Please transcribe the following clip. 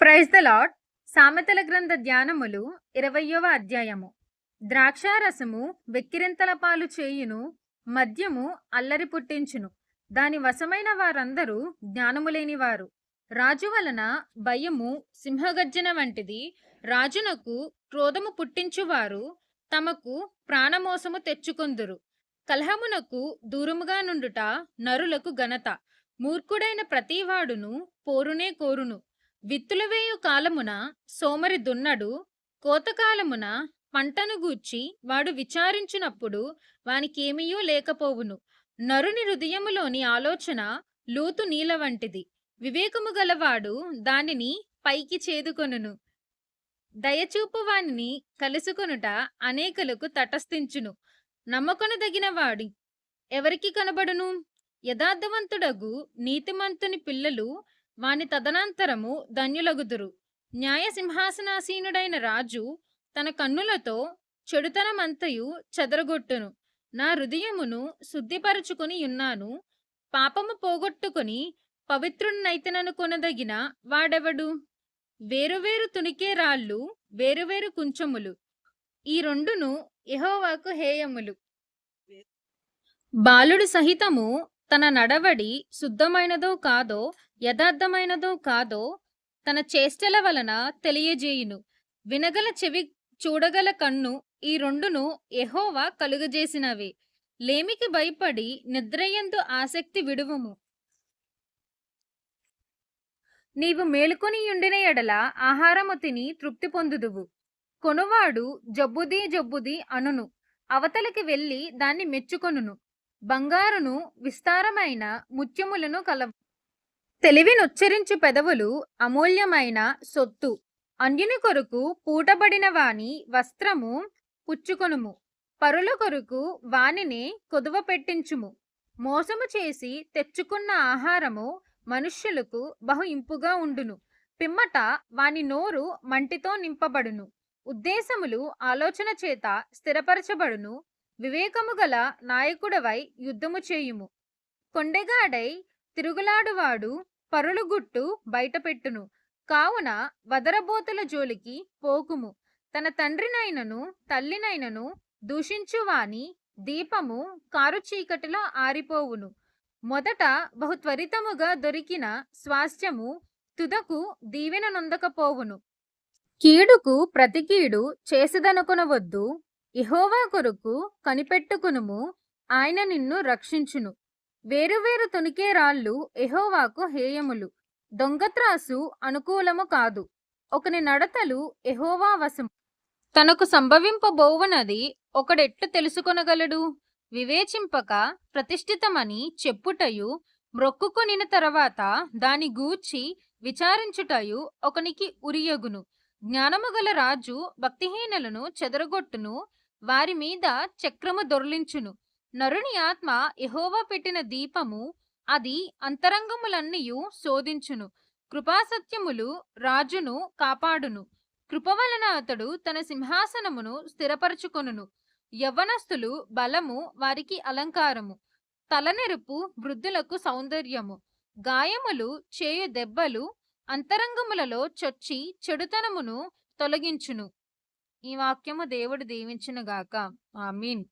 Praise the lord. సామెతల గ్రంథ ధ్యానములు 20వ అధ్యాయము. ద్రాక్షారసము వెక్కిరింతల పాలు చేయును, మద్యము అల్లరి పుట్టించును. దాని వశమైన వారందరూ జ్ఞానము లేనివారు. రాజు వలన భయము సింహగర్జన వంటిది. రాజునకు క్రోధము పుట్టించువారు తమకు ప్రాణమోసము తెచ్చుకొందురు. కలహమునకు దూరముగా నుండుట నరులకు ఘనత. మూర్ఖుడైన ప్రతివాడును పోరునే కోరును. విత్తులు వేయు కాలమున సోమరి దున్నడు, కోతకాలమున పంటను గూర్చి వాడు విచారించునప్పుడు వానికేమీయూ లేకపోవును. నరుని హృదయములోని ఆలోచన లోతు నీళ్ల వంటిది. వివేకము గలవాడు దానిని పైకి చేదుకొనును. దయచూపు వానిని కలుసుకొనుట అనేకులకు తటస్థించును. నమ్మకొనదగిన వాడి ఎవరికి కనబడును? యథార్థవంతుడగు నీతిమంతుని పిల్లలు వాని తదనంతరము ధన్యులగుదురు. న్యాయ సింహాసనాసీనుడైన రాజు తన కన్నులతో చెడుతనమంతయు చెదరగొట్టును. నా హృదయమును శుద్ధిపరచుకొని ఉన్నాను, పాపము పోగొట్టుకొని పవిత్రున్నైతననుకొనదగిన వాడెవడు? వేరువేరు తునికే రాళ్ళు, వేరువేరు కుంచములు, ఈ రెండును యెహోవాకు హేయములు. బాలుడు సహితము తన నడవడి శుద్ధమైనదో కాదో, యథార్థమైనదో కాదో తన చేష్టల వలన తెలియజేయును. వినగల చెవి, చూడగల కన్ను, ఈ రెండును యెహోవా కలుగజేసినవే. లేమికి భయపడి నిద్రయందు ఆసక్తి విడువుము. నీవు మేలుకొనియుండిన ఎడల ఆహారము తిని తృప్తి పొందుదువు. కొనువాడు జబ్బుది అనును, అవతలికి వెళ్ళి దాన్ని మెచ్చుకొనును. బంగారును విస్తారమైన ముత్యములను కలవు. తెలివినుచ్చరించు పెదవులు అమూల్యమైన సొత్తు. అన్యుని కొరకు పూటబడిన వాని వస్త్రము పుచ్చుకొనుము. పరుల కొరకు వానినే కొదువ పెట్టించుము. మోసము చేసి తెచ్చుకున్న ఆహారము మనుష్యులకు బహు ఇంపుగా ఉండును. పిమ్మట వాని నోరు మంటితో నింపబడును. ఉద్దేశములు ఆలోచన చేత స్థిరపరచబడును. వివేకము గల నాయకుడవై యుద్ధము చేయుము. కొండెగాడై తిరుగులాడువాడు పరులు గుట్టు బయటపెట్టును. కావున వదరబోతుల జోలికి పోకుము. తన తండ్రినైనను తల్లినైనను దూషించువాని దీపము కారు చీకటిలో ఆరిపోవును. మొదట బహు త్వరితముగా దొరికిన స్వాస్థ్యము తుదకు దీవెన నొందకపోవును. కీడుకు ప్రతి కీడు చేసిదనుకొనవద్దు. యెహోవా కొరకు కనిపెట్టుకునుము, ఆయన నిన్ను రక్షించును. వేరువేరు తునికే రాళ్ళు యెహోవాకు హేయములు. దొంగత్రాసు అనుకూలము కాదు. ఒకని నడతలు యెహోవా వశము. తనకు సంభవింపబోవునది ఒకడెట్లు తెలుసుకొనగలడు? వివేచింపక ప్రతిష్ఠితమని చెప్పుటయు, మ్రొక్కుకొనిన తర్వాత దాని గూర్చి విచారించుటయు ఒకనికి ఉరియగును. జ్ఞానము గల రాజు భక్తిహీనులను చెదరగొట్టును, వారి మీద చక్రము దొర్లించును. నరుని ఆత్మ యెహోవా పెట్టిన దీపము, అది అంతరంగములన్నీయు శోధించును. కృపాసత్యములు రాజును కాపాడును. కృప వలన అతడు తన సింహాసనమును స్థిరపరచుకొనును. యవ్వనస్తులు బలము వారికి అలంకారము. తలనెరుపు వృద్ధులకు సౌందర్యము. గాయములు చేయు దెబ్బలు అంతరంగములలో చొచ్చి చెడుతనమును తొలగించును. ఈ వాక్యము దేవుడు దీవించునుగాక. ఆమీన్.